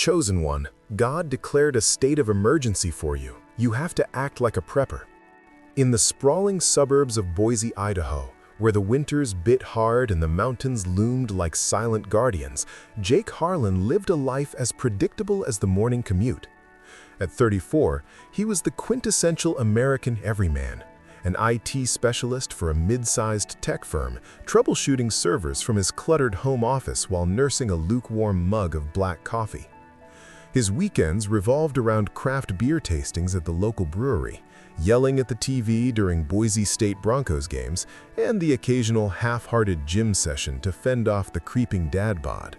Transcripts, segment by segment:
Chosen one, God declared a state of emergency for you. You have to act like a prepper. In the sprawling suburbs of Boise, Idaho, where the winters bit hard and the mountains loomed like silent guardians, Jake Harlan lived a life as predictable as the morning commute. At 34, he was the quintessential American everyman, an IT specialist for a mid-sized tech firm, troubleshooting servers from his cluttered home office while nursing a lukewarm mug of black coffee. His weekends revolved around craft beer tastings at the local brewery, yelling at the TV during Boise State Broncos games, and the occasional half-hearted gym session to fend off the creeping dad bod.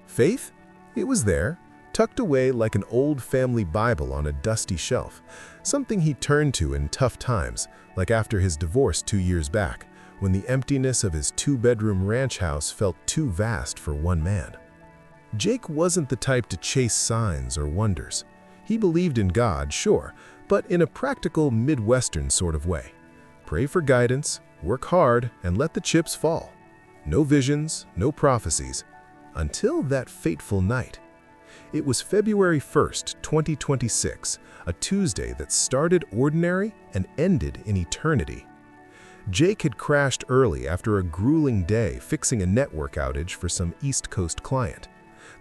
Faith? It was there, tucked away like an old family Bible on a dusty shelf, something he turned to in tough times, like after his divorce 2 years back, when the emptiness of his two-bedroom ranch house felt too vast for one man. Jake wasn't the type to chase signs or wonders. He believed in God, sure, but in a practical Midwestern sort of way. Pray for guidance, work hard, and let the chips fall. No visions, no prophecies, until that fateful night. It was February 1st, 2026, a Tuesday that started ordinary and ended in eternity. Jake had crashed early after a grueling day fixing a network outage for some East Coast client.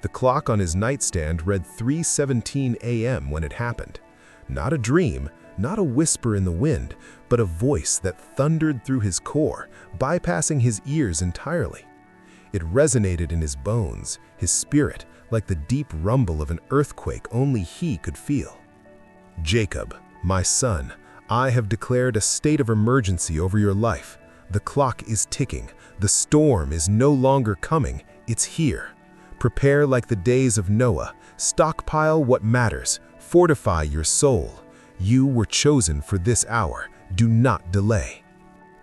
The clock on his nightstand read 3:17 a.m. when it happened. Not a dream, not a whisper in the wind, but a voice that thundered through his core, bypassing his ears entirely. It resonated in his bones, his spirit, like the deep rumble of an earthquake only he could feel. "Jacob, my son, I have declared a state of emergency over your life. The clock is ticking. The storm is no longer coming. It's here. Prepare like the days of Noah. Stockpile what matters. Fortify your soul. You were chosen for this hour. Do not delay."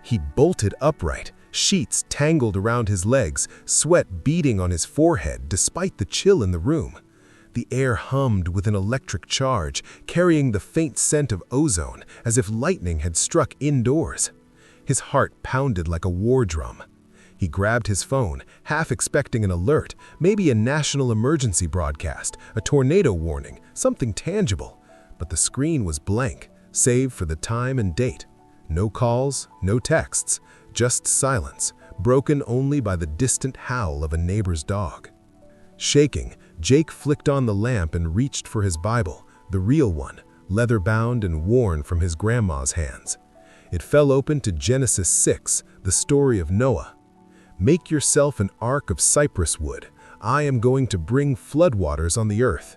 He bolted upright, sheets tangled around his legs, sweat beading on his forehead despite the chill in the room. The air hummed with an electric charge, carrying the faint scent of ozone, as if lightning had struck indoors. His heart pounded like a war drum. He grabbed his phone, half expecting an alert, maybe a national emergency broadcast, a tornado warning, something tangible. But the screen was blank, save for the time and date. No calls, no texts, just silence, broken only by the distant howl of a neighbor's dog. Shaking, Jake flicked on the lamp and reached for his Bible, the real one, leather-bound and worn from his grandma's hands. It fell open to Genesis 6, the story of Noah. "Make yourself an ark of cypress wood. I am going to bring floodwaters on the earth."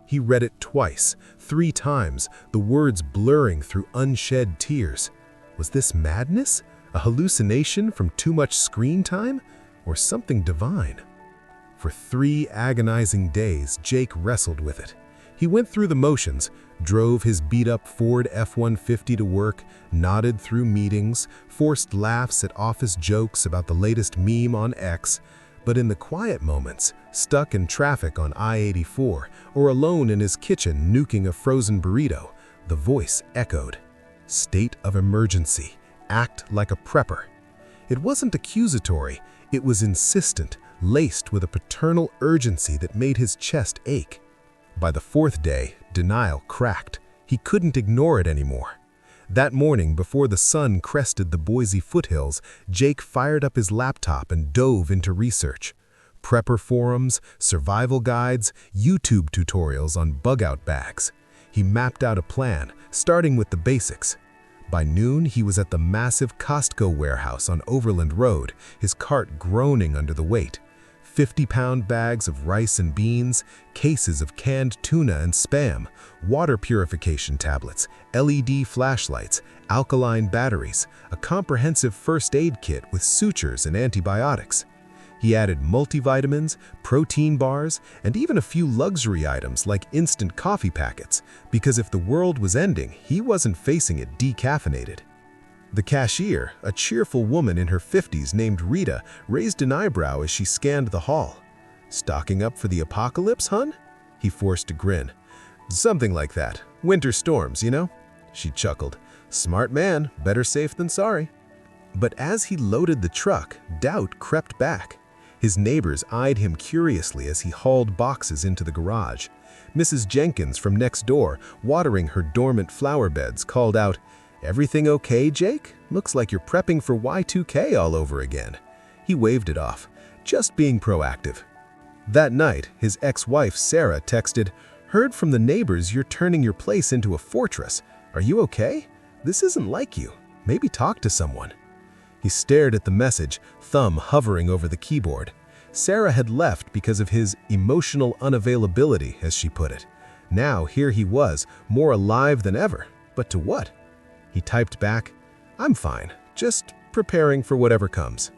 He read it twice, 3 times, the words blurring through unshed tears. Was this madness? A hallucination from too much screen time? Or something divine? For 3 agonizing days, Jake wrestled with it. He went through the motions, drove his beat-up Ford F-150 to work, nodded through meetings, forced laughs at office jokes about the latest meme on X, but in the quiet moments, stuck in traffic on I-84 or alone in his kitchen nuking a frozen burrito, the voice echoed. "State of emergency. Act like a prepper." It wasn't accusatory, it was insistent, laced with a paternal urgency that made his chest ache. By the 4th day, denial cracked. He couldn't ignore it anymore. That morning, before the sun crested the Boise foothills, Jake fired up his laptop and dove into research. Prepper forums, survival guides, YouTube tutorials on bug-out bags. He mapped out a plan, starting with the basics. By noon, he was at the massive Costco warehouse on Overland Road, his cart groaning under the weight. 50-pound bags of rice and beans, cases of canned tuna and Spam, water purification tablets, LED flashlights, alkaline batteries, a comprehensive first aid kit with sutures and antibiotics. He added multivitamins, protein bars, and even a few luxury items like instant coffee packets, because if the world was ending, he wasn't facing it decaffeinated. The cashier, a cheerful woman in her 50s named Rita, raised an eyebrow as she scanned the hall. "Stocking up for the apocalypse, hun?" He forced a grin. "Something like that. Winter storms, you know?" She chuckled. "Smart man, better safe than sorry." But as he loaded the truck, doubt crept back. His neighbors eyed him curiously as he hauled boxes into the garage. Mrs. Jenkins from next door, watering her dormant flower beds, called out, "Everything okay, Jake? Looks like you're prepping for Y2K all over again." He waved it off, just being proactive. That night, his ex-wife Sarah texted, "Heard from the neighbors you're turning your place into a fortress. Are you okay? This isn't like you. Maybe talk to someone." He stared at the message, thumb hovering over the keyboard. Sarah had left because of his emotional unavailability, as she put it. Now here he was, more alive than ever. But to what? He typed back, "I'm fine, just preparing for whatever comes."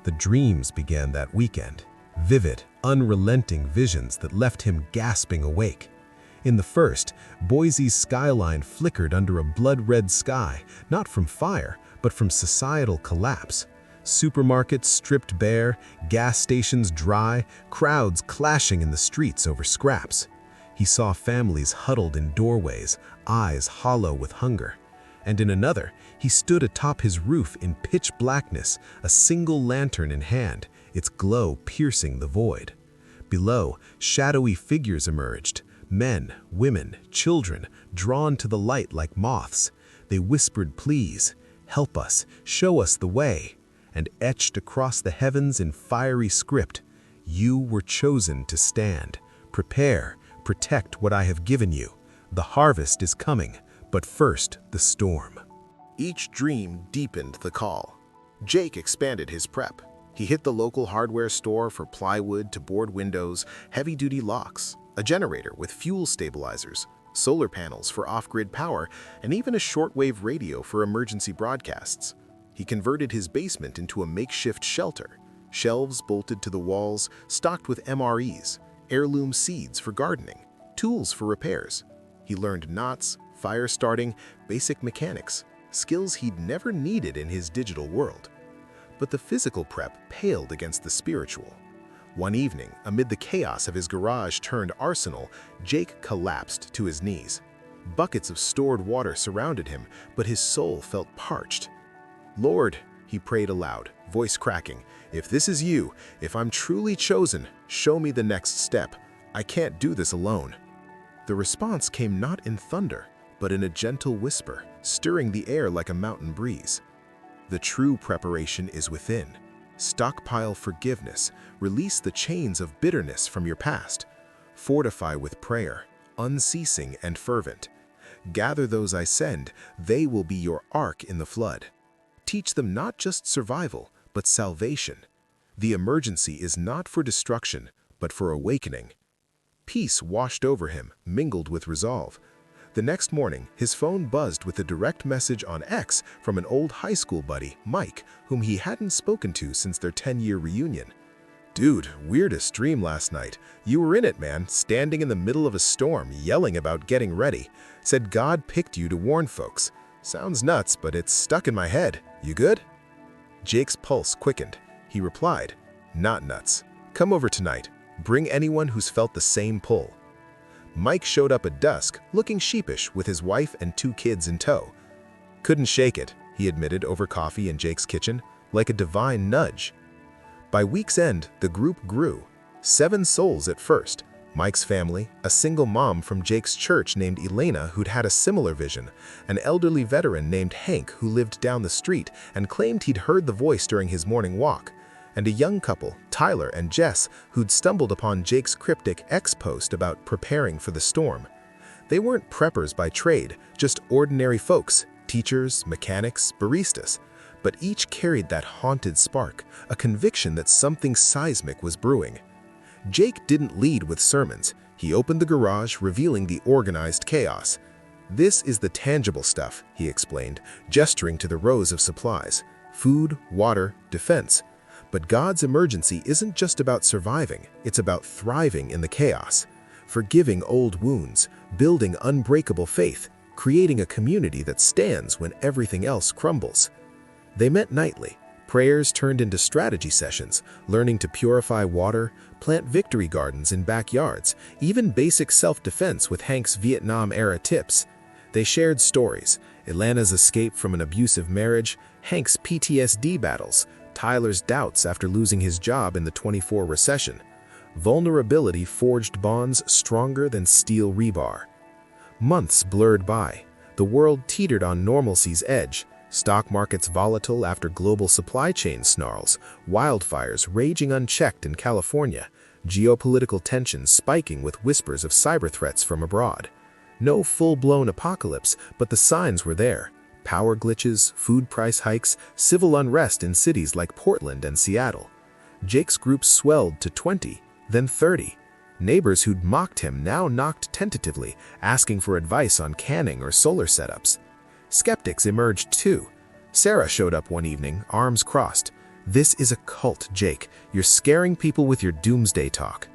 The dreams began that weekend. Vivid, unrelenting visions that left him gasping awake. In the first, Boise's skyline flickered under a blood-red sky, not from fire, but from societal collapse. Supermarkets stripped bare, gas stations dry, crowds clashing in the streets over scraps. He saw families huddled in doorways, eyes hollow with hunger. And in another, he stood atop his roof in pitch blackness, a single lantern in hand, its glow piercing the void. Below, shadowy figures emerged, men, women, children, drawn to the light like moths. They whispered pleas, "Help us, show us the way." And etched across the heavens in fiery script, "You were chosen to stand. Prepare, protect what I have given you. The harvest is coming, but first the storm." Each dream deepened the call. Jake expanded his prep. He hit the local hardware store for plywood to board windows, heavy-duty locks, a generator with fuel stabilizers, solar panels for off-grid power, and even a shortwave radio for emergency broadcasts. He converted his basement into a makeshift shelter, shelves bolted to the walls, stocked with MREs, heirloom seeds for gardening, tools for repairs. He learned knots, fire starting, basic mechanics, skills he'd never needed in his digital world. But the physical prep paled against the spiritual. One evening, amid the chaos of his garage-turned arsenal, Jake collapsed to his knees. Buckets of stored water surrounded him, but his soul felt parched. "Lord," he prayed aloud, voice cracking, "if this is you, if I'm truly chosen, show me the next step. I can't do this alone." The response came not in thunder, but in a gentle whisper, stirring the air like a mountain breeze. "The true preparation is within. Stockpile forgiveness, release the chains of bitterness from your past. Fortify with prayer, unceasing and fervent. Gather those I send, they will be your ark in the flood. Teach them not just survival, but salvation. The emergency is not for destruction, but for awakening." Peace washed over him, mingled with resolve. The next morning, his phone buzzed with a direct message on X from an old high school buddy, Mike, whom he hadn't spoken to since their 10-year reunion. "Dude, weirdest dream last night. You were in it, man, standing in the middle of a storm, yelling about getting ready. Said God picked you to warn folks. Sounds nuts, but it's stuck in my head. You good?" Jake's pulse quickened. He replied, "Not nuts. Come over tonight. Bring anyone who's felt the same pull." Mike showed up at dusk, looking sheepish with his wife and 2 kids in tow. "Couldn't shake it," he admitted over coffee in Jake's kitchen, like a divine nudge. By week's end, the group grew. 7 souls at first. Mike's family, a single mom from Jake's church named Elena who'd had a similar vision, an elderly veteran named Hank who lived down the street and claimed he'd heard the voice during his morning walk, and a young couple, Tyler and Jess, who'd stumbled upon Jake's cryptic X post about preparing for the storm. They weren't preppers by trade, just ordinary folks, teachers, mechanics, baristas, but each carried that haunted spark, a conviction that something seismic was brewing. Jake didn't lead with sermons. He opened the garage, revealing the organized chaos. "This is the tangible stuff," he explained, gesturing to the rows of supplies: food, water, defense. But God's emergency isn't just about surviving, it's about thriving in the chaos, forgiving old wounds, building unbreakable faith, creating a community that stands when everything else crumbles. They met nightly. Prayers turned into strategy sessions, learning to purify water, plant victory gardens in backyards, even basic self-defense with Hank's Vietnam-era tips. They shared stories: Elena's escape from an abusive marriage, Hank's PTSD battles, Tyler's doubts after losing his job in the '24 recession. Vulnerability forged bonds stronger than steel rebar. Months blurred by. The world teetered on normalcy's edge. Stock markets volatile after global supply chain snarls, wildfires raging unchecked in California, geopolitical tensions spiking with whispers of cyber threats from abroad. No full-blown apocalypse, but the signs were there. Power glitches, food price hikes, civil unrest in cities like Portland and Seattle. Jake's group swelled to 20, then 30. Neighbors who'd mocked him now knocked tentatively, asking for advice on canning or solar setups. Skeptics emerged too. Sarah showed up one evening, arms crossed. "This is a cult, Jake. You're scaring people with your doomsday talk."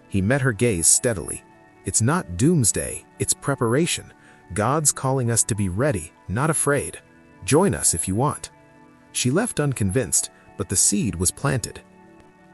He met her gaze steadily. "It's not doomsday, it's preparation. God's calling us to be ready, not afraid. Join us if you want." She left unconvinced, but the seed was planted.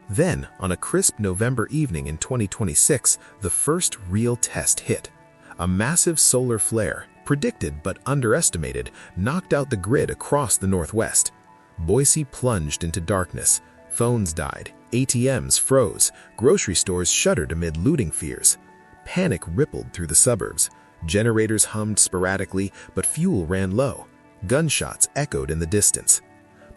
Then, on a crisp November evening in 2026, the first real test hit. A massive solar flare, predicted but underestimated, knocked out the grid across the Northwest. Boise plunged into darkness. Phones died, ATMs froze, grocery stores shuttered amid looting fears. Panic rippled through the suburbs. Generators hummed sporadically, but fuel ran low. Gunshots echoed in the distance.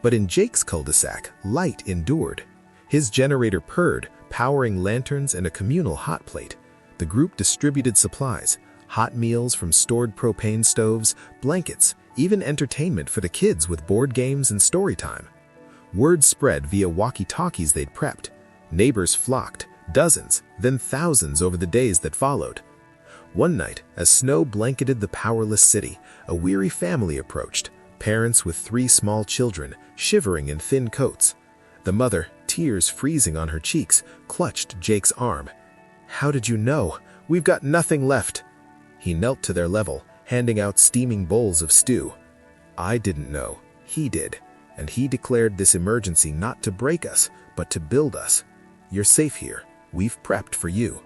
But in Jake's cul-de-sac, light endured. His generator purred, powering lanterns and a communal hot plate. The group distributed supplies, hot meals from stored propane stoves, blankets, even entertainment for the kids with board games and story time. Word spread via walkie-talkies they'd prepped. Neighbors flocked, dozens, then thousands over the days that followed. One night, as snow blanketed the powerless city, a weary family approached, parents with 3 small children, shivering in thin coats. The mother, tears freezing on her cheeks, clutched Jake's arm. "How did you know? We've got nothing left." He knelt to their level, handing out steaming bowls of stew. "I didn't know. He did. And he declared this emergency not to break us, but to build us. You're safe here. We've prepped for you."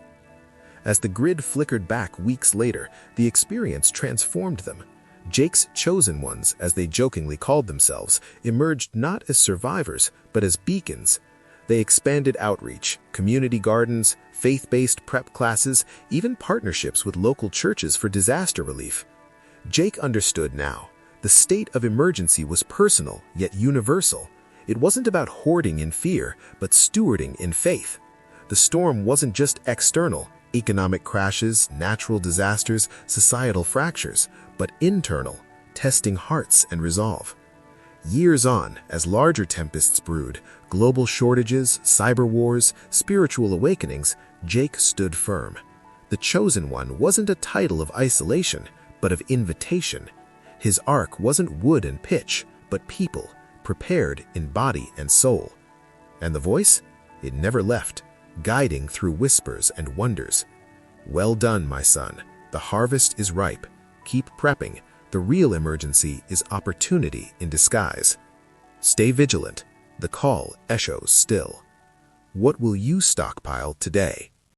As the grid flickered back weeks later, the experience transformed them. Jake's chosen ones, as they jokingly called themselves, emerged not as survivors, but as beacons. They expanded outreach, community gardens, faith-based prep classes, even partnerships with local churches for disaster relief. Jake understood now. The state of emergency was personal, yet universal. It wasn't about hoarding in fear, but stewarding in faith. The storm wasn't just external, economic crashes, natural disasters, societal fractures, but internal, testing hearts and resolve. Years on, as larger tempests brewed, global shortages, cyber wars, spiritual awakenings, Jake stood firm. The chosen one wasn't a title of isolation, but of invitation. His ark wasn't wood and pitch, but people, prepared in body and soul. And the voice? It never left, guiding through whispers and wonders. "Well done, my son. The harvest is ripe. Keep prepping. The real emergency is opportunity in disguise. Stay vigilant. The call echoes still. What will you stockpile today?"